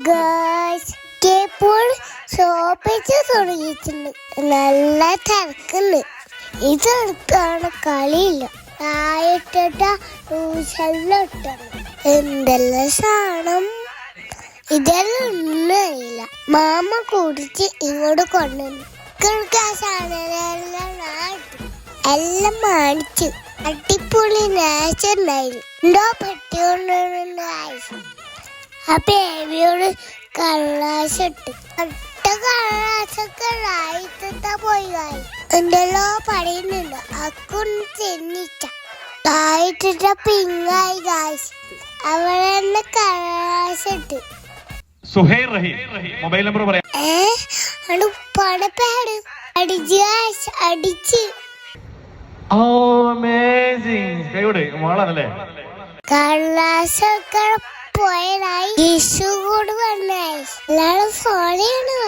Guys ഇപ്പോൾ ഷോപ്പിച്ച് തുടങ്ങിയിട്ടുണ്ട്. നല്ല തിരക്കുണ്ട്. ഇതെടുത്താണ് കളിയില്ല. തായിട്ടിട്ട ട്യൂഷനിലിട്ടാണ്. എന്തെല്ലാം സാധനം ഇതെല്ലാം ഒന്നുമില്ല. മാമ കുടിച്ച് ഇങ്ങോട്ട് കൊണ്ടുവന്നു. എല്ലാം മാണിച്ചു. അടിപൊളി നാച്ചുണ്ടായിരുന്നു. എന്തോ പറ്റിക്കൊണ്ടുണ്ട്. ആ ബേബിയോട് കള്ളാശിട്ട് ഒട്ട കള്ളാശൊക്കെ റായിത്താ പോയി. കായി എന്തെല്ലോ പറയുന്നുണ്ട്. അക്കൊന്ന് ചെന്നിച്ച തായിട്ടിട്ട പിങ്ങായി. ഗായ്സ് അവിടെ തന്നെ കള്ളാശിട്ട് മൊബൈൽ നമ്പർ പറയാം. ഉപ്പാടെ പേര് അടിച്ച് കള്ളാശൊക്കെ പോയതായി. കൂടെ വന്നായി എല്ലാവരും ഫോണിയാണ്.